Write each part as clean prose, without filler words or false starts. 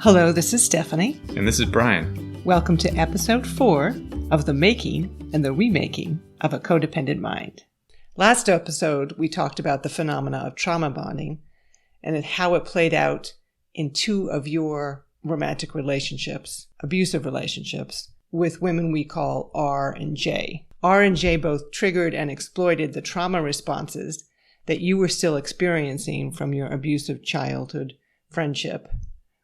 Hello, this is Stephanie. And this is Brian. Welcome to episode 4 of the making and the remaking of a codependent mind. Last episode, we talked about the phenomena of trauma bonding and how it played out in 2 of your romantic relationships, abusive relationships, with women we call R and J. R and J both triggered and exploited the trauma responses that you were still experiencing from your abusive childhood friendship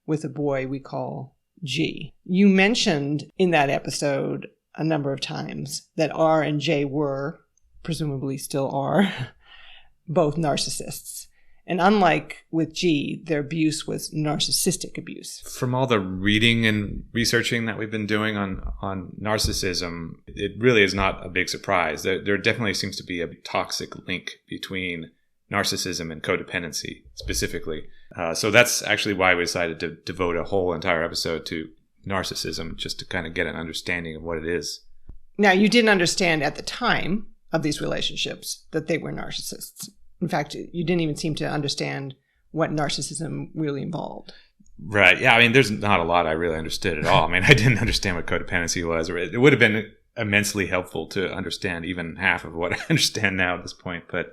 with a boy we call G. You mentioned in that episode a number of times that R and J were, presumably still are, both narcissists. And unlike with G, their abuse was narcissistic abuse. From all the reading and researching that we've been doing on narcissism, it really is not a big surprise. There definitely seems to be a toxic link between narcissism and codependency specifically. So that's actually why we decided to devote a whole entire episode to narcissism, just to kind of get an understanding of what it is. Now, you didn't understand at the time of these relationships that they were narcissists. In fact, you didn't even seem to understand what narcissism really involved. Right. Yeah. I mean, there's not a lot I really understood at all. I mean, I didn't understand what codependency was. It would have been immensely helpful to understand even half of what I understand now at this point. But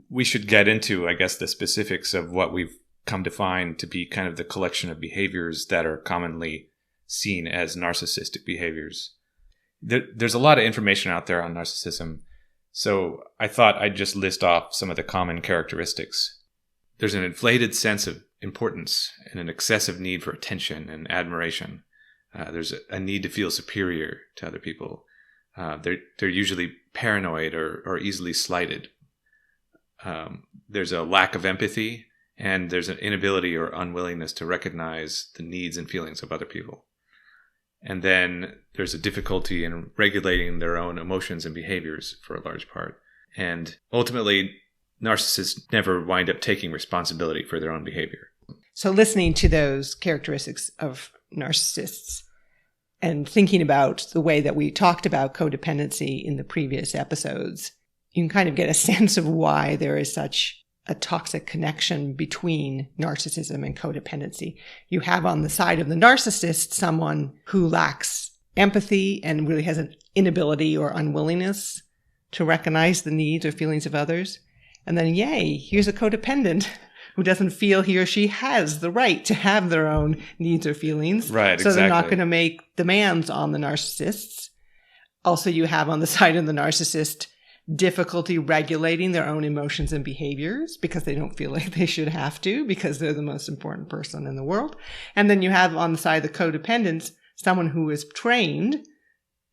we should get into, I guess, the specifics of what we've come to find to be kind of the collection of behaviors that are commonly seen as narcissistic behaviors. There's a lot of information out there on narcissism. So I thought I'd just list off some of the common characteristics. There's an inflated sense of importance and an excessive need for attention and admiration. There's a need to feel superior to other people. They're usually paranoid or easily slighted. There's a lack of empathy, and there's an inability or unwillingness to recognize the needs and feelings of other people. And then there's a difficulty in regulating their own emotions and behaviors for a large part. And ultimately, narcissists never wind up taking responsibility for their own behavior. So listening to those characteristics of narcissists and thinking about the way that we talked about codependency in the previous episodes, you can kind of get a sense of why there is such a toxic connection between narcissism and codependency. You have on the side of the narcissist someone who lacks empathy and really has an inability or unwillingness to recognize the needs or feelings of others. And then, yay, here's a codependent who doesn't feel he or she has the right to have their own needs or feelings. Right, so exactly. They're not going to make demands on the narcissists. Also, you have on the side of the narcissist difficulty regulating their own emotions and behaviors because they don't feel like they should have to because they're the most important person in the world. And then you have on the side of the codependents someone who is trained,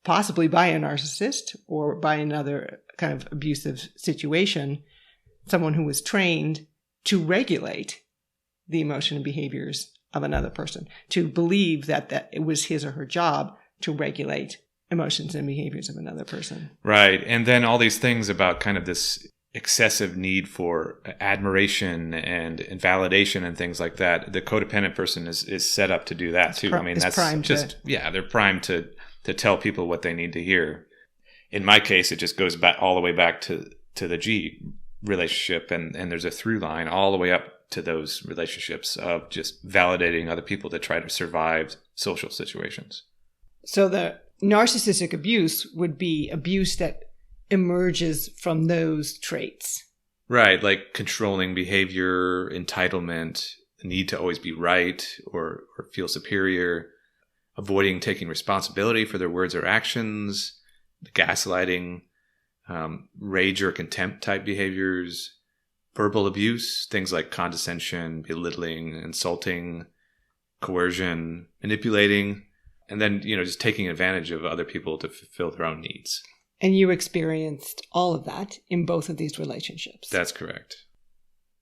possibly by a narcissist or by another kind of abusive situation, someone who was trained to regulate the emotion and behaviors of another person, to believe that it was his or her job to regulate emotions and behaviors of another person. Right. And then all these things about kind of this excessive need for admiration and validation and things like that. The codependent person is set up to do that too. I mean, that's just, they're primed to tell people what they need to hear. In my case, it just goes back all the way back to the G relationship. And there's a through line all the way up to those relationships of just validating other people to try to survive social situations. So the narcissistic abuse would be abuse that emerges from those traits. Right, like controlling behavior, entitlement, the need to always be right or feel superior, avoiding taking responsibility for their words or actions, gaslighting, rage or contempt type behaviors, verbal abuse, things like condescension, belittling, insulting, coercion, manipulating, and then, just taking advantage of other people to fulfill their own needs. And you experienced all of that in both of these relationships. That's correct.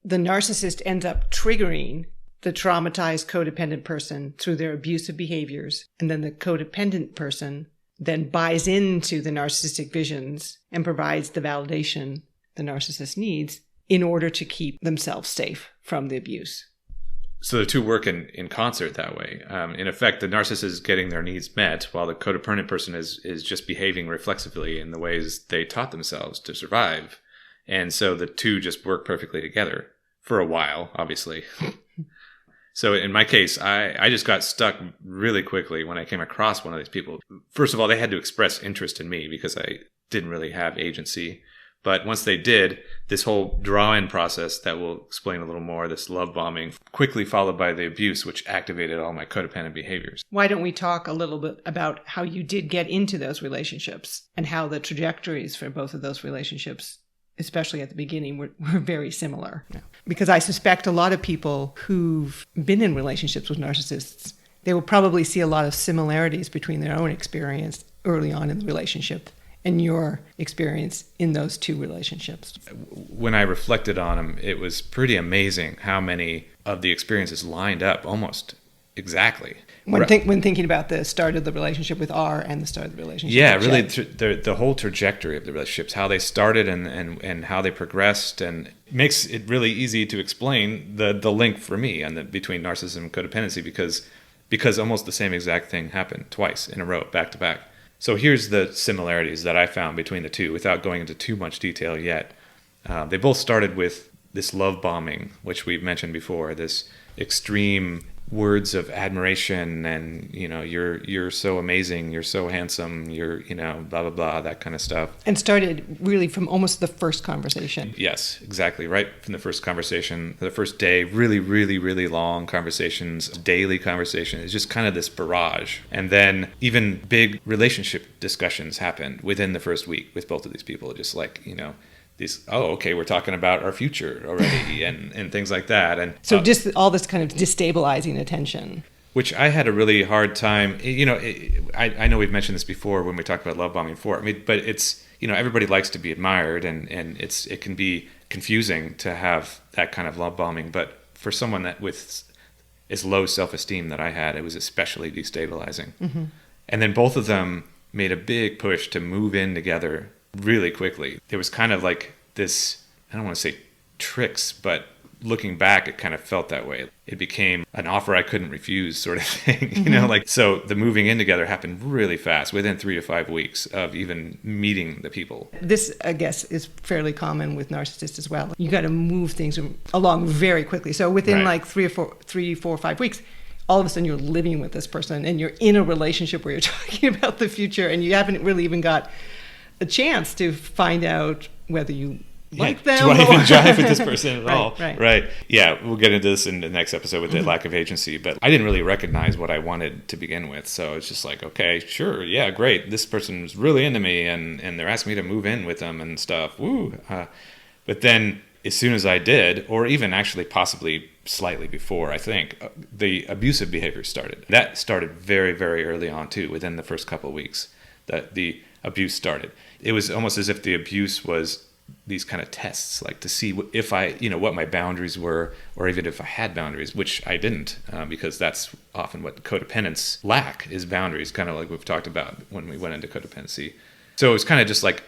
The narcissist ends up triggering the traumatized codependent person through their abusive behaviors. And then the codependent person then buys into the narcissistic visions and provides the validation the narcissist needs in order to keep themselves safe from the abuse. So the two work in concert that way. In effect, the narcissist is getting their needs met, while the codependent person is just behaving reflexively in the ways they taught themselves to survive. And so the two just work perfectly together for a while, obviously. So in my case, I just got stuck really quickly when I came across one of these people. First of all, they had to express interest in me because I didn't really have agency. But once they did, this whole draw-in process that we'll explain a little more, this love bombing, quickly followed by the abuse, which activated all my codependent behaviors. Why don't we talk a little bit about how you did get into those relationships and how the trajectories for both of those relationships, especially at the beginning, were very similar? Yeah. Because I suspect a lot of people who've been in relationships with narcissists, they will probably see a lot of similarities between their own experience early on in the relationship and your experience in those two relationships. When I reflected on them, it was pretty amazing how many of the experiences lined up almost exactly. When thinking about the start of the relationship with R and the start of the relationship yeah, with really the whole trajectory of the relationships, how they started and how they progressed, and it makes it really easy to explain the link for me and between narcissism and codependency because almost the same exact thing happened twice in a row, back to back. So here's the similarities that I found between the two without going into too much detail yet. They both started with this love bombing, which we've mentioned before, this extreme words of admiration and, you're so amazing, you're so handsome, you're, blah, blah, blah, that kind of stuff. And started really from almost the first conversation. Yes, exactly. Right from the first conversation, the first day, really, really, really long conversations, daily conversations. It's just kind of this barrage. And then even big relationship discussions happened within the first week with both of these people. Just like, we're talking about our future already and things like that. And so just all this kind of destabilizing attention. Which I had a really hard time, I know we've mentioned this before when we talked about love bombing before, but it's, everybody likes to be admired and it can be confusing to have that kind of love bombing. But for someone that with as low self-esteem that I had, it was especially destabilizing. Mm-hmm. And then both of them made a big push to move in together really quickly. There was kind of like this, I don't want to say tricks, but looking back, it kind of felt that way. It became an offer I couldn't refuse sort of thing, Mm-hmm. So the moving in together happened really fast, within 3 to 5 weeks of even meeting the people. This, I guess, is fairly common with narcissists as well. You got to move things along very quickly. So within like 3, 4, 5 weeks, all of a sudden you're living with this person and you're in a relationship where you're talking about the future and you haven't really even got a chance to find out whether you like them. Do I even jive with this person at all? Right. Yeah, we'll get into this in the next episode with the lack of agency, but I didn't really recognize what I wanted to begin with. So it's just like, okay, sure, yeah, great. This person's really into me and they're asking me to move in with them and stuff. Woo. But then as soon as I did, or even actually possibly slightly before, I think, the abusive behavior started. That started very, very early on too, within the first couple of weeks that the abuse started. It was almost as if the abuse was these kind of tests, like to see if I, what my boundaries were, or even if I had boundaries, which I didn't, because that's often what codependents lack is boundaries, kind of like we've talked about when we went into codependency. So it was kind of just like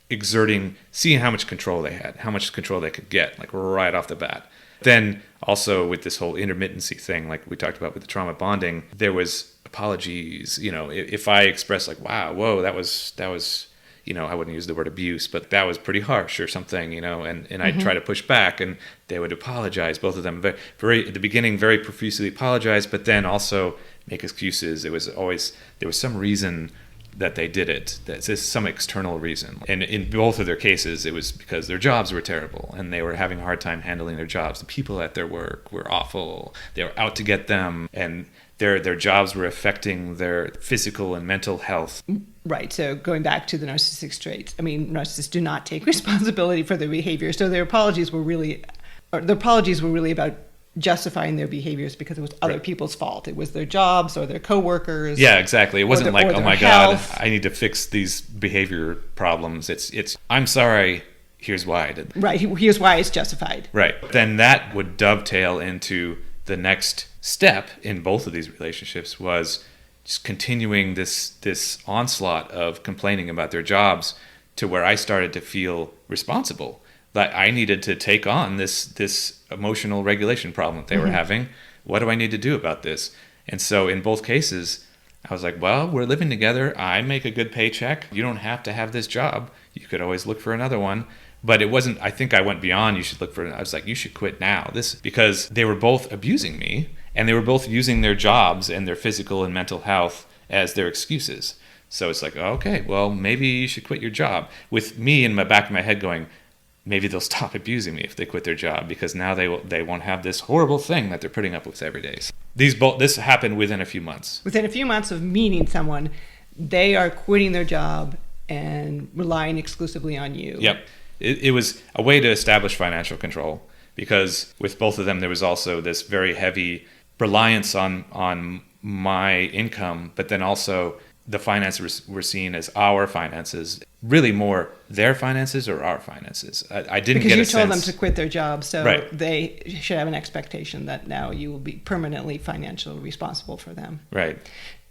seeing how much control they had, how much control they could get, like right off the bat. Then also with this whole intermittency thing, like we talked about with the trauma bonding, there was apologies. If I expressed like, wow, whoa, that was, I wouldn't use the word abuse, but that was pretty harsh or something, and I'd try to push back and they would apologize, both of them very at the beginning, very profusely apologize, but then also make excuses. There was some reason that they did it. There's some external reason. And in both of their cases, it was because their jobs were terrible and they were having a hard time handling their jobs. The people at their work were awful. They were out to get them, and their jobs were affecting their physical and mental health. Right. So going back to the narcissistic traits, narcissists do not take responsibility for their behavior. So their apologies were really about justifying their behaviors because it was other people's fault. It was their jobs or their coworkers. Yeah, exactly. It wasn't like, oh my health. God, I need to fix these behavior problems. It's I'm sorry, here's why I did. Right. Here's why it's justified. Right. Then that would dovetail into the next step in both of these relationships, was just continuing this onslaught of complaining about their jobs, to where I started to feel responsible, that I needed to take on this emotional regulation problem that they were having. What do I need to do about this? And so in both cases, I was like, well, we're living together. I make a good paycheck. You don't have to have this job. You could always look for another one. But it wasn't, I think I went beyond, I was like, you should quit now. Because they were both abusing me And they were both using their jobs and their physical and mental health as their excuses. So it's like, okay, well, maybe you should quit your job. With me in the back of my head going, maybe they'll stop abusing me if they quit their job, because now they won't have this horrible thing that they're putting up with every day. So this happened within a few months. Within a few months of meeting someone, they are quitting their job and relying exclusively on you. Yep. It was a way to establish financial control, because with both of them, there was also this very heavy reliance on my income, but then also the finances were seen as our finances, really more their finances or our finances. I didn't because get you a told sense. them to quit their job, so Right. they should have an expectation that now you will be permanently financially responsible for them. Right.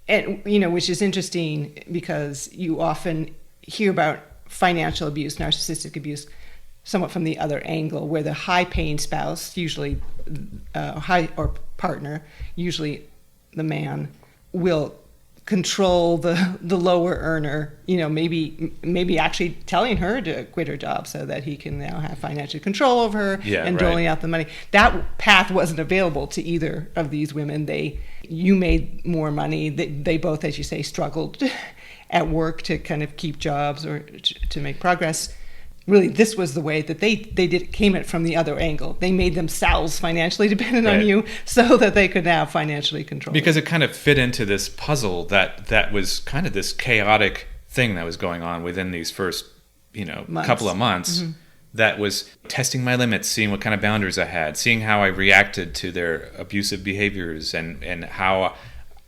And, which is interesting because you often hear about financial abuse, narcissistic abuse, somewhat from the other angle, where the high-paying spouse, usually or partner, usually the man, will control the lower earner, maybe actually telling her to quit her job so that he can now have financial control over her and doling out the money. That path wasn't available to either of these women. You made more money. They both, as you say, struggled at work to kind of keep jobs or to make progress. Really, this was the way that they came at from the other angle. They made themselves financially dependent on you so that they could now financially control Because it kind of fit into this puzzle that was kind of this chaotic thing that was going on within these first, couple of months. Mm-hmm. That was testing my limits, seeing what kind of boundaries I had, seeing how I reacted to their abusive behaviors and how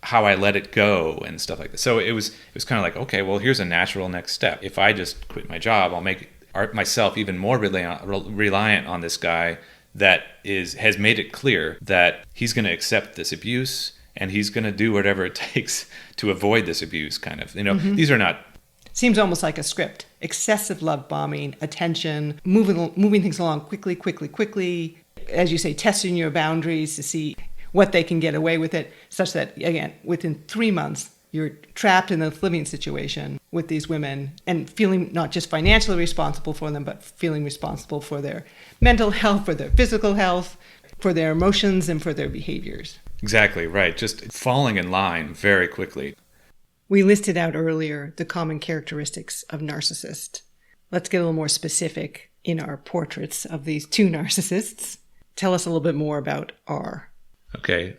I let it go and stuff like that. So it was kind of like, okay, well, here's a natural next step. If I just quit my job, I'll make myself even more reliant on this guy that has made it clear that he's going to accept this abuse and he's going to do whatever it takes to avoid this abuse, kind of. Mm-hmm. These are not... Seems almost like a script. Excessive love bombing, attention, moving things along quickly. As you say, testing your boundaries to see what they can get away with it, such that, again, within 3 months, you're trapped in a living situation with these women and feeling not just financially responsible for them, but feeling responsible for their mental health, for their physical health, for their emotions, and for their behaviors. Exactly, right. Just falling in line very quickly. We listed out earlier the common characteristics of narcissists. Let's get a little more specific in our portraits of these two narcissists. Tell us a little bit more about R. Okay.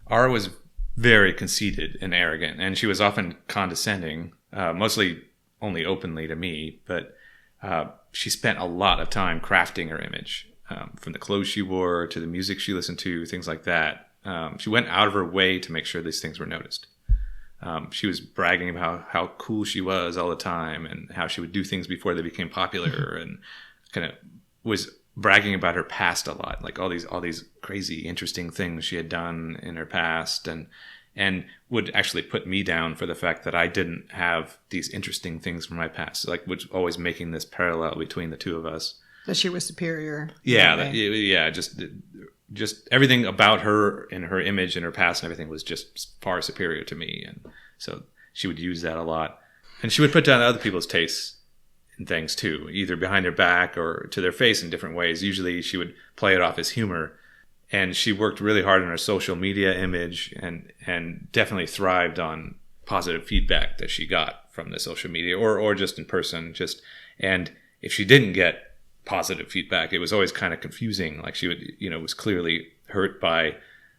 R was very conceited and arrogant, and she was often condescending, mostly only openly to me, but she spent a lot of time crafting her image, from the clothes she wore to the music she listened to, things like that. She went out of her way to make sure these things were noticed. She was bragging about how cool she was all the time and how she would do things before they became popular, and kind of was bragging about her past a lot, like all these crazy, interesting things she had done in her past, and would actually put me down for the fact that I didn't have these interesting things from my past, like was always making this parallel between the two of us. That she was superior. Yeah, just everything about her and her image and her past and everything was just far superior to me, and so she would use that a lot, and she would put down other people's tastes and things too, either behind their back or to their face in different ways. Usually she would play it off as humor, and she worked really hard on her social media image and definitely thrived on positive feedback that she got from the social media or just in person. And if she didn't get positive feedback, it was always kind of confusing. Like she would, was clearly hurt by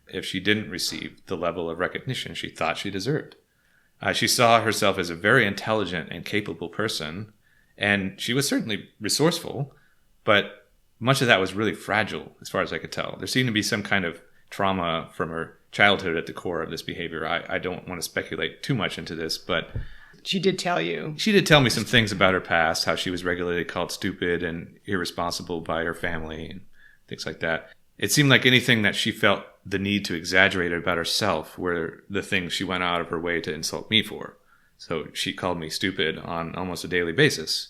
if she didn't receive the level of recognition she thought she deserved. She saw herself as a very intelligent and capable person, and she was certainly resourceful, but much of that was really fragile as far as I could tell. There seemed to be some kind of trauma from her childhood at the core of this behavior. I don't want to speculate too much into this, but she did tell you. She did tell me some things about her past, how she was regularly called stupid and irresponsible by her family and things like that. It seemed like anything that she felt the need to exaggerate about herself were the things she went out of her way to insult me for. So she called me stupid on almost a daily basis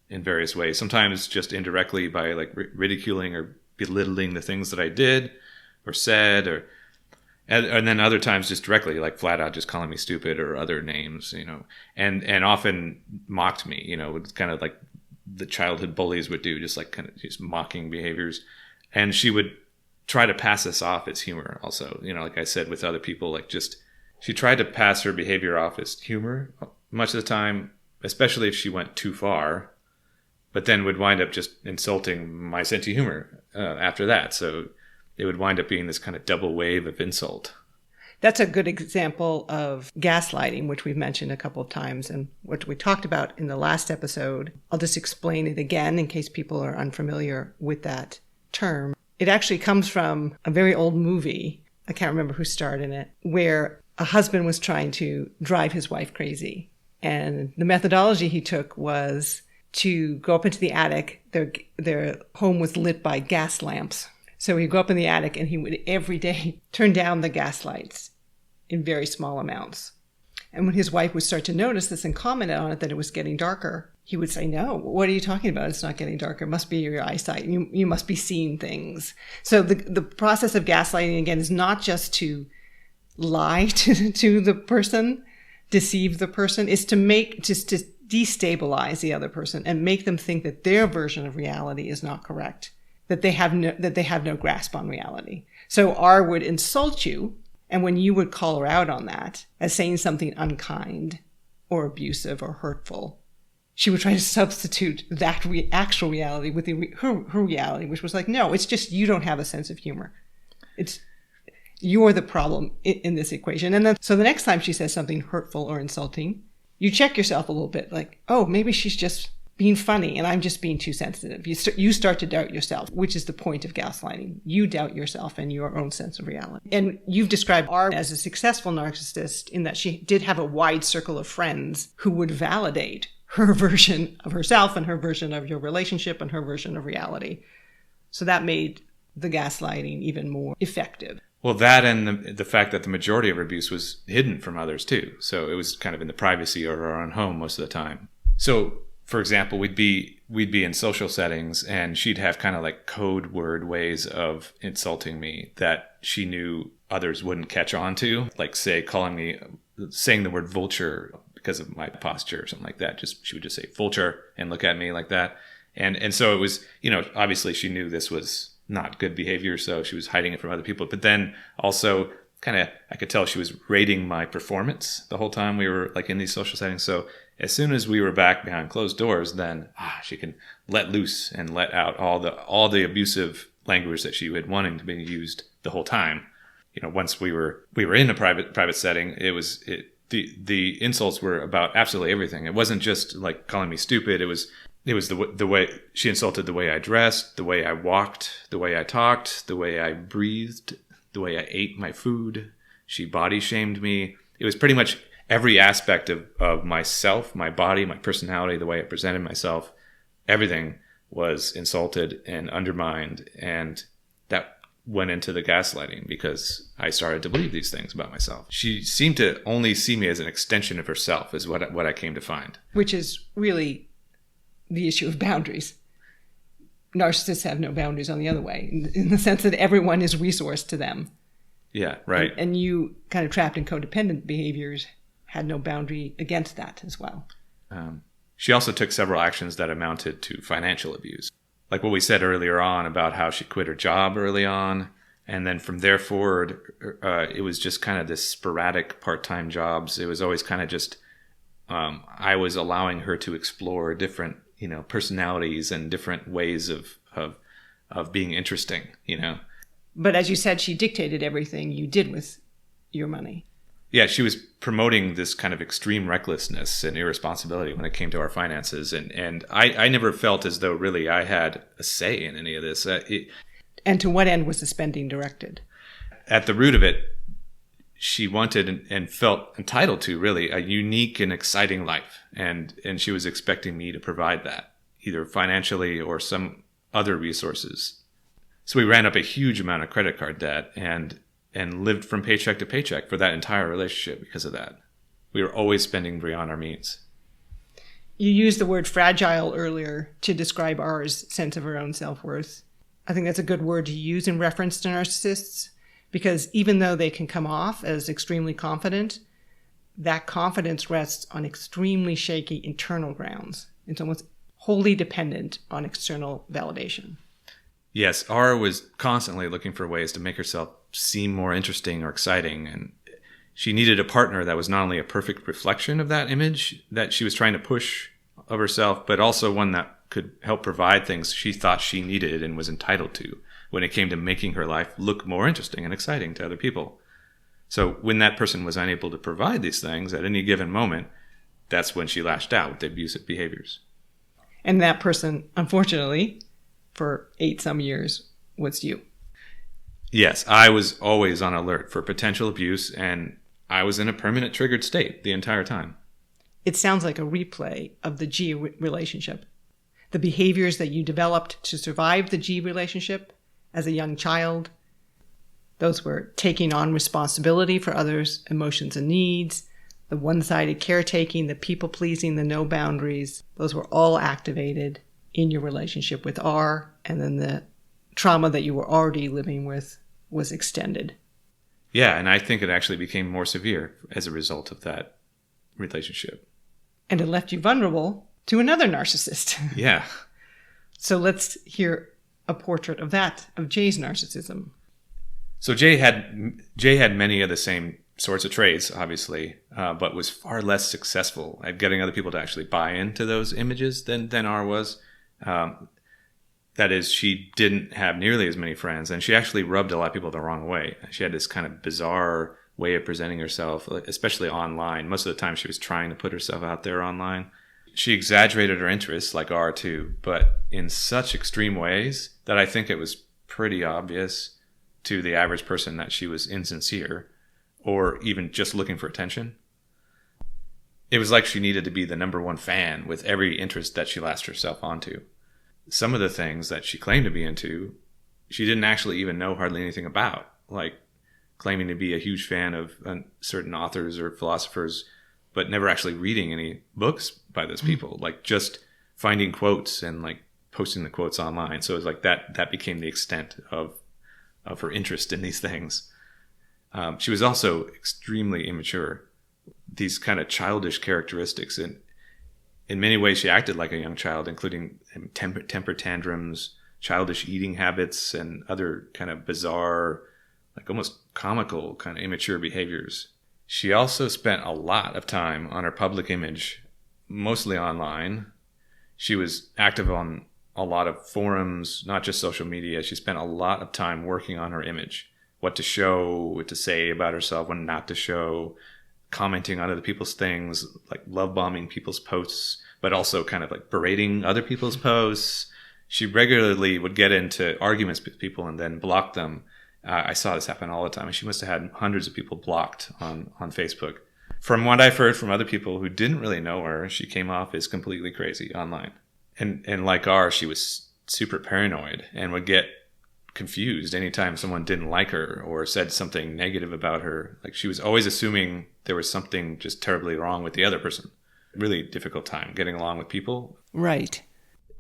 in various ways, sometimes just indirectly by like ridiculing or belittling the things that I did or said, and then other times just directly, like flat out just calling me stupid or other names, and often mocked me, it's kind of like the childhood bullies would do, just like kind of just mocking behaviors. And she would try to pass this off as humor also. Like I said with other people, like just she tried to pass her behavior off as humor much of the time, especially if she went too far, but then would wind up just insulting my sense of humor after that. So it would wind up being this kind of double wave of insult. That's a good example of gaslighting, which we've mentioned a couple of times and what we talked about in the last episode. I'll just explain it again in case people are unfamiliar with that term. It actually comes from a very old movie, I can't remember who starred in it, where a husband was trying to drive his wife crazy. And the methodology he took was to go up into the attic. Their home was lit by gas lamps. So he'd go up in the attic and he would every day turn down the gas lights in very small amounts. And when his wife would start to notice this and comment on it, that it was getting darker, he would say, "No, what are you talking about? It's not getting darker. It must be your eyesight. You must be seeing things." So the process of gaslighting, again, is not just to lie to the person, deceive the person, is to destabilize the other person and make them think that their version of reality is not correct, that they have no grasp on reality. So R would insult you, and when you would call her out on that as saying something unkind or abusive or hurtful, she would try to substitute that actual reality with her reality, which was like, no, it's just you don't have a sense of humor. You're the problem in this equation. And then, so the next time she says something hurtful or insulting, you check yourself a little bit, like, oh, maybe she's just being funny and I'm just being too sensitive. You start to doubt yourself, which is the point of gaslighting. You doubt yourself and your own sense of reality. And you've described R as a successful narcissist in that she did have a wide circle of friends who would validate her version of herself and her version of your relationship and her version of reality. So that made the gaslighting even more effective. Well, that and the fact that the majority of her abuse was hidden from others too. So it was kind of in the privacy of our own home most of the time. So, for example, we'd be in social settings and she'd have kind of like code word ways of insulting me that she knew others wouldn't catch on to. Like, say, saying the word vulture because of my posture or something like that. She would just say vulture and look at me like that. And so it was, obviously she knew this was not good behavior, so she was hiding it from other people. But then also kind of, I could tell she was rating my performance the whole time we were like in these social settings. So as soon as we were back behind closed doors, then she can let loose and let out all the abusive language that she had wanting to be used the whole time. Once we were in a private setting, the insults were about absolutely everything. It wasn't just like calling me stupid. It was the way she insulted the way I dressed, the way I walked, the way I talked, the way I breathed, the way I ate my food. She body shamed me. It was pretty much every aspect of myself, my body, my personality, the way I presented myself. Everything was insulted and undermined. And that went into the gaslighting because I started to believe these things about myself. She seemed to only see me as an extension of herself is what I came to find. Which is really the issue of boundaries. Narcissists have no boundaries on the other way, in the sense that everyone is resourced to them. Yeah, right. And you, kind of trapped in codependent behaviors, had no boundary against that as well. She also took several actions that amounted to financial abuse. Like what we said earlier on about how she quit her job early on. And then from there forward, it was just kind of this sporadic part-time jobs. It was always kind of just, I was allowing her to explore different personalities and different ways of being interesting, But as you said, she dictated everything you did with your money. Yeah, she was promoting this kind of extreme recklessness and irresponsibility when it came to our finances. And I never felt as though really I had a say in any of this. And to what end was the spending directed? At the root of it, she wanted and felt entitled to really a unique and exciting life. And she was expecting me to provide that, either financially or some other resources. So we ran up a huge amount of credit card debt and lived from paycheck to paycheck for that entire relationship because of that. We were always spending beyond our means. You used the word fragile earlier to describe R's sense of her own self-worth. I think that's a good word to use in reference to narcissists, because even though they can come off as extremely confident, that confidence rests on extremely shaky internal grounds. It's almost wholly dependent on external validation. Yes, R was constantly looking for ways to make herself seem more interesting or exciting, and she needed a partner that was not only a perfect reflection of that image that she was trying to push of herself, but also one that could help provide things she thought she needed and was entitled to when it came to making her life look more interesting and exciting to other people. So when that person was unable to provide these things at any given moment, that's when she lashed out with the abusive behaviors. And that person, unfortunately, for 8 some years, was you. Yes, I was always on alert for potential abuse, and I was in a permanent triggered state the entire time. It sounds like a replay of the G relationship. The behaviors that you developed to survive the G relationship as a young child, those were taking on responsibility for others' emotions and needs, the one-sided caretaking, the people-pleasing, the no boundaries. Those were all activated in your relationship with R, and then the trauma that you were already living with was extended. Yeah, and I think it actually became more severe as a result of that relationship. And it left you vulnerable to another narcissist. Yeah. So let's hear a portrait of that, of Jay's narcissism. So Jay had many of the same sorts of traits, obviously, but was far less successful at getting other people to actually buy into those images than R was. That is, she didn't have nearly as many friends, and she actually rubbed a lot of people the wrong way. She had this kind of bizarre way of presenting herself, especially online. Most of the time she was trying to put herself out there online. She exaggerated her interests, like R too, but in such extreme ways that I think it was pretty obvious to the average person that she was insincere or even just looking for attention. It was like she needed to be the number one fan with every interest that she latched herself onto. Some of the things that she claimed to be into, she didn't actually even know hardly anything about, like claiming to be a huge fan of certain authors or philosophers, but never actually reading any books by those people, like just finding quotes and like posting the quotes online. So it was like that became the extent of her interest in these things. She was also extremely immature. These kind of childish characteristics, and in many ways she acted like a young child, including temper tantrums, childish eating habits, and other kind of bizarre, like almost comical kind of immature behaviors. She also spent a lot of time on her public image, mostly online. She was active on a lot of forums, not just social media. She spent a lot of time working on her image, what to show, what to say about herself, what not to show, commenting on other people's things, like lovebombing people's posts, but also kind of like berating other people's posts. She regularly would get into arguments with people and then block them. I saw this happen all the time. And she must have had hundreds of people blocked on Facebook. From what I've heard from other people who didn't really know her, she came off as completely crazy online. And like R, she was super paranoid and would get confused anytime someone didn't like her or said something negative about her. Like she was always assuming there was something just terribly wrong with the other person. Really difficult time getting along with people. Right.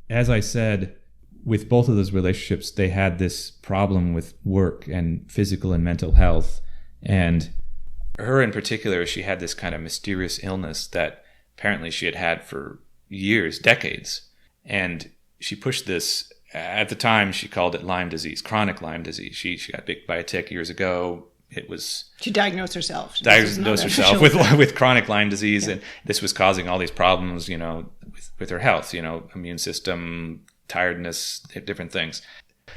As I said, with both of those relationships, they had this problem with work and physical and mental health. And her in particular, she had this kind of mysterious illness that apparently she had had for years, decades. And she pushed this, at the time she called it Lyme disease, chronic Lyme disease. She got bit by a tick years ago. It was... She diagnosed herself. With chronic Lyme disease. Yeah. And this was causing all these problems, with her health, immune system, tiredness, different things.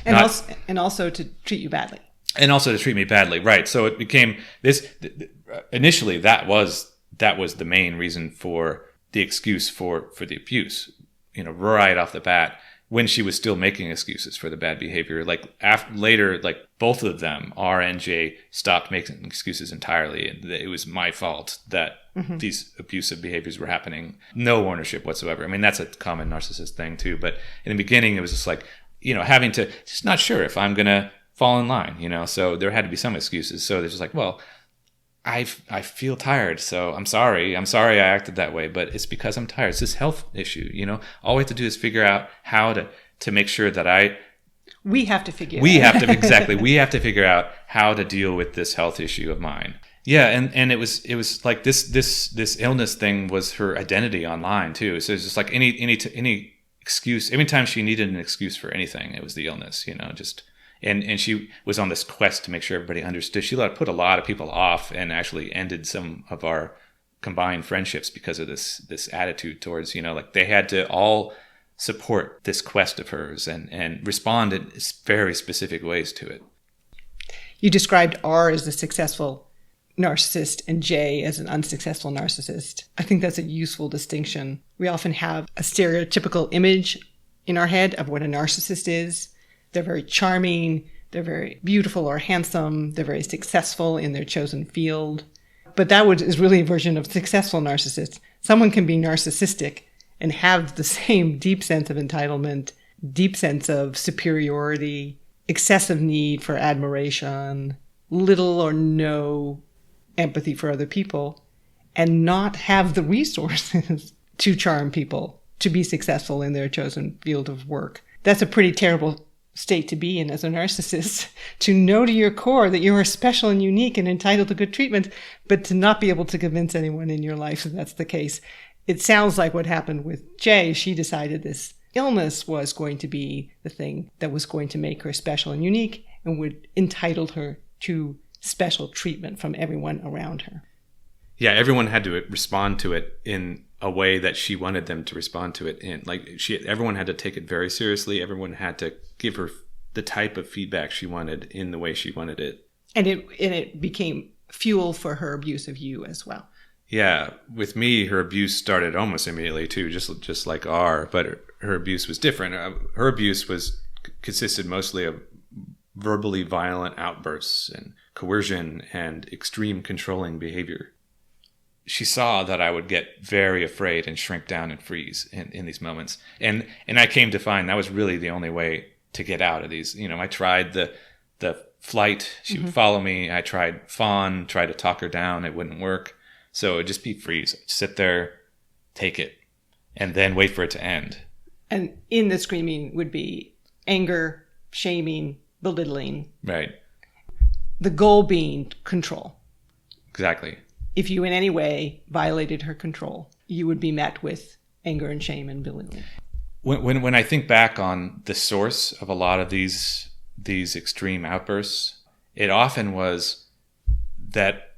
And also to treat you badly. And also to treat me badly, right. So it became this, initially that was the main reason for the excuse for the abuse, right off the bat, when she was still making excuses for the bad behavior. Like later, like both of them, R and J, stopped making excuses entirely. It was my fault that these abusive behaviors were happening. No ownership whatsoever. I mean, that's a common narcissist thing too. But in the beginning, it was just like, having to, just not sure if I'm going to fall in line, so there had to be some excuses. So they're just like, well, I feel tired, so I'm sorry I acted that way, but it's because I'm tired. It's this health issue, All we have to do is figure out how to make sure that we have to figure out how to deal with this health issue of mine. Yeah, and it was like this illness thing was her identity online too. So it's just like any excuse. Every time she needed an excuse for anything, it was the illness, just, and she was on this quest to make sure everybody understood. She put a lot of people off and actually ended some of our combined friendships because of this attitude towards, like they had to all support this quest of hers and respond in very specific ways to it. You described R as the successful narcissist and J as an unsuccessful narcissist. I think that's a useful distinction. We often have a stereotypical image in our head of what a narcissist is. They're very charming, they're very beautiful or handsome, they're very successful in their chosen field. But that is really a version of successful narcissist. Someone can be narcissistic and have the same deep sense of entitlement, deep sense of superiority, excessive need for admiration, little or no empathy for other people, and not have the resources to charm people, to be successful in their chosen field of work. That's a pretty terrible state to be in as a narcissist, to know to your core that you are special and unique and entitled to good treatment, but to not be able to convince anyone in your life that that's the case. It sounds like what happened with Jay. She decided this illness was going to be the thing that was going to make her special and unique and would entitle her to special treatment from everyone around her. Yeah, everyone had to respond to it in a way that she wanted them to respond to it in. Everyone had to take it very seriously. Everyone had to give her the type of feedback she wanted in the way she wanted it. And it became fuel for her abuse of you as well. Yeah, with me, her abuse started almost immediately too, just like R, but her abuse was different. Her abuse consisted mostly of verbally violent outbursts and coercion and extreme controlling behavior. She saw that I would get very afraid and shrink down and freeze in these moments. And I came to find that was really the only way to get out of these. I tried the flight. She would follow me. I tried fawn, tried to talk her down. It wouldn't work. So it would just be freeze. I'd sit there, take it, and then wait for it to end. And in the screaming would be anger, shaming, belittling. Right. The goal being control. Exactly. If you in any way violated her control, you would be met with anger and shame and belittling. When I think back on the source of a lot of these extreme outbursts, it often was that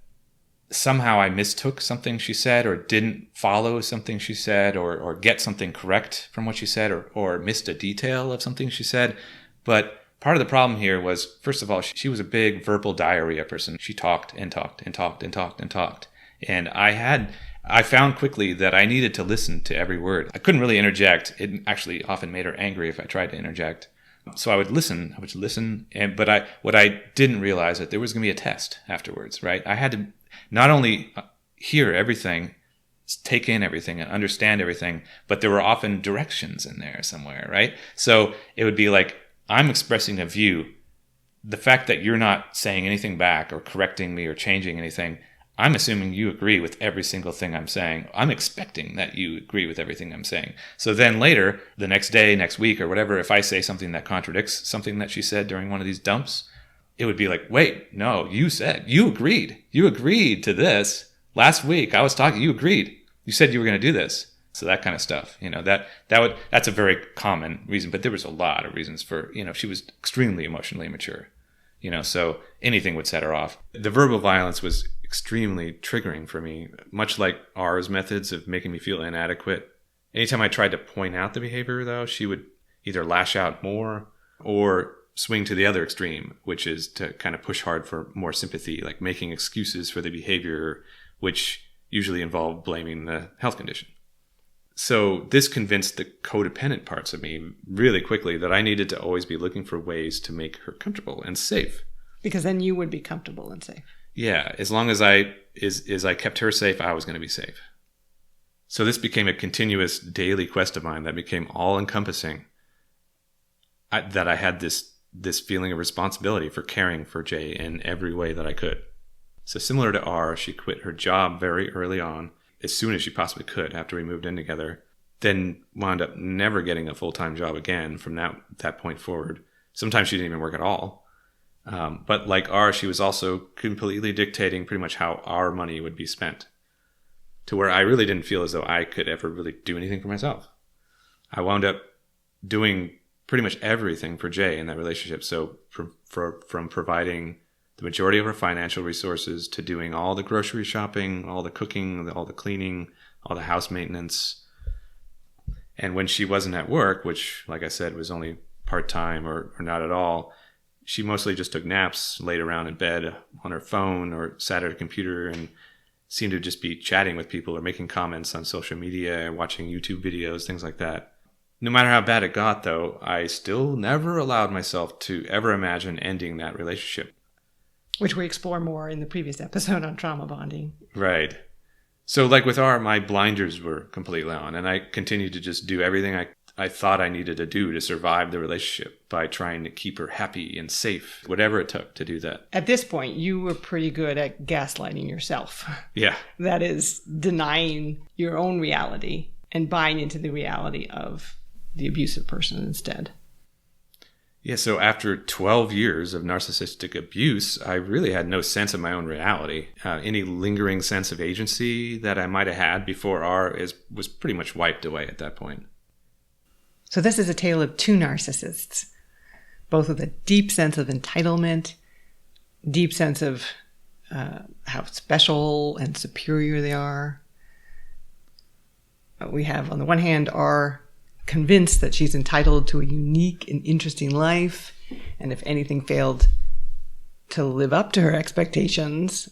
somehow I mistook something she said or didn't follow something she said or get something correct from what she said or missed a detail of something she said. But part of the problem here was, first of all, she was a big verbal diarrhea person. She talked and talked and talked and talked and talked. And I found quickly that I needed to listen to every word. I couldn't really interject. It actually often made her angry if I tried to interject. So I would listen, but what I didn't realize that there was going to be a test afterwards, right? I had to not only hear everything, take in everything and understand everything, but there were often directions in there somewhere, right? So it would be like, I'm expressing a view. The fact that you're not saying anything back or correcting me or changing anything, I'm assuming you agree with every single thing I'm saying. I'm expecting that you agree with everything I'm saying. So then later, the next day, next week, or whatever, if I say something that contradicts something that she said during one of these dumps, it would be like, wait, no, you agreed to this. Last week, I was talking, you agreed. You said you were going to do this. So that kind of stuff, that's a very common reason, but there was a lot of reasons for, she was extremely emotionally immature, so anything would set her off. The verbal violence was extremely triggering for me, much like R's methods of making me feel inadequate. Anytime I tried to point out the behavior, though, she would either lash out more or swing to the other extreme, which is to kind of push hard for more sympathy, like making excuses for the behavior, which usually involved blaming the health condition. So this convinced the codependent parts of me really quickly that I needed to always be looking for ways to make her comfortable and safe. Because then you would be comfortable and safe. Yeah, as long as I kept her safe, I was going to be safe. So this became a continuous daily quest of mine that became all-encompassing. That I had this feeling of responsibility for caring for Jay in every way that I could. So similar to R, she quit her job very early on, as soon as she possibly could after we moved in together, then wound up never getting a full-time job again from that point forward. Sometimes she didn't even work at all. But like R, she was also completely dictating pretty much how our money would be spent, to where I really didn't feel as though I could ever really do anything for myself. I wound up doing pretty much everything for Jay in that relationship. So from providing the majority of her financial resources to doing all the grocery shopping, all the cooking, all the cleaning, all the house maintenance. And when she wasn't at work, which, like I said, was only part-time or not at all, she mostly just took naps, laid around in bed on her phone or sat at her computer and seemed to just be chatting with people or making comments on social media, watching YouTube videos, things like that. No matter how bad it got, though, I still never allowed myself to ever imagine ending that relationship. Which we explore more in the previous episode on trauma bonding. Right. So like with my blinders were completely on, and I continued to just do everything I thought I needed to do to survive the relationship by trying to keep her happy and safe, whatever it took to do that. At this point, you were pretty good at gaslighting yourself. Yeah. That is, denying your own reality and buying into the reality of the abusive person instead. Yeah, so after 12 years of narcissistic abuse, I really had no sense of my own reality. Any lingering sense of agency that I might have had before was pretty much wiped away at that point. So this is a tale of two narcissists, both with a deep sense of entitlement, deep sense of how special and superior they are. We have, on the one hand, are convinced that she's entitled to a unique and interesting life, and if anything failed to live up to her expectations,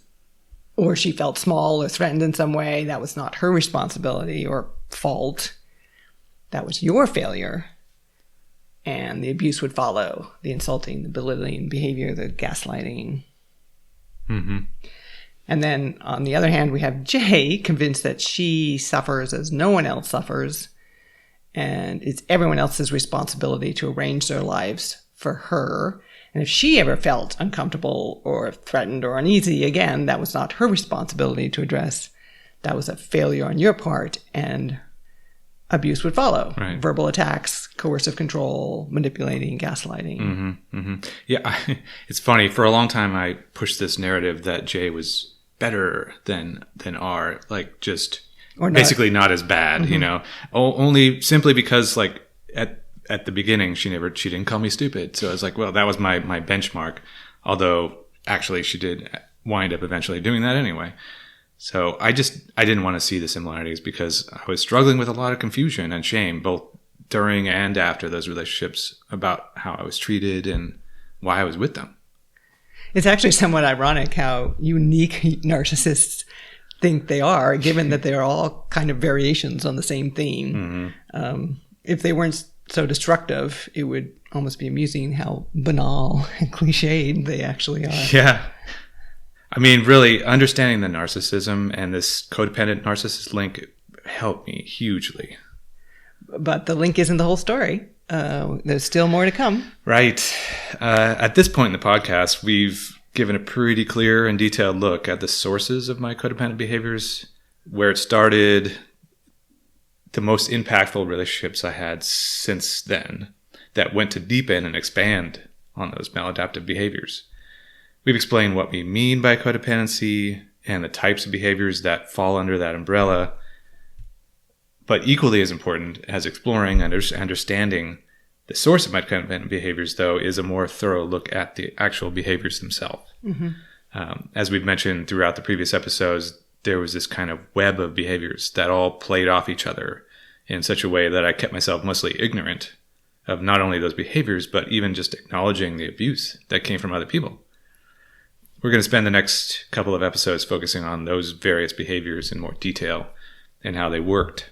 or she felt small or threatened in some way, that was not her responsibility or fault. That was your failure. And the abuse would follow, the insulting, the belittling behavior, the gaslighting. Mm-hmm. And then, on the other hand, we have Jay, convinced that she suffers as no one else suffers, and it's everyone else's responsibility to arrange their lives for her. And if she ever felt uncomfortable or threatened or uneasy, again, that was not her responsibility to address. That was a failure on your part, and abuse would follow. Right. Verbal attacks, coercive control, manipulating, gaslighting. Mm-hmm, mm-hmm. Yeah, it's funny. For a long time, I pushed this narrative that Jay was better than R, like just basically not as bad, mm-hmm. you know, only simply because like at the beginning, she didn't call me stupid. So I was like, well, that was my benchmark. Although actually she did wind up eventually doing that anyway. So I didn't want to see the similarities because I was struggling with a lot of confusion and shame, both during and after those relationships, about how I was treated and why I was with them. It's actually somewhat ironic how unique narcissists think they are, given that they're all kind of variations on the same theme. Mm-hmm. If they weren't so destructive, it would almost be amusing how banal and cliched they actually are. Yeah. I mean, really, understanding the narcissism and this codependent narcissist link helped me hugely. But the link isn't the whole story. There's still more to come. Right. At this point in the podcast, we've given a pretty clear and detailed look at the sources of my codependent behaviors, where it started, the most impactful relationships I had since then that went to deepen and expand on those maladaptive behaviors. We've explained what we mean by codependency and the types of behaviors that fall under that umbrella. But equally as important as exploring and understanding the source of my codependent behaviors, though, is a more thorough look at the actual behaviors themselves. Mm-hmm. As we've mentioned throughout the previous episodes, there was this kind of web of behaviors that all played off each other in such a way that I kept myself mostly ignorant of not only those behaviors, but even just acknowledging the abuse that came from other people. We're going to spend the next couple of episodes focusing on those various behaviors in more detail and how they worked,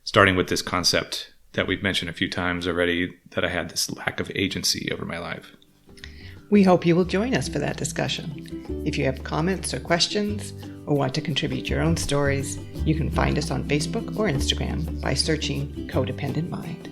starting with this concept that we've mentioned a few times already, that I had this lack of agency over my life. We hope you will join us for that discussion. If you have comments or questions, or want to contribute your own stories, you can find us on Facebook or Instagram by searching Codependent Mind.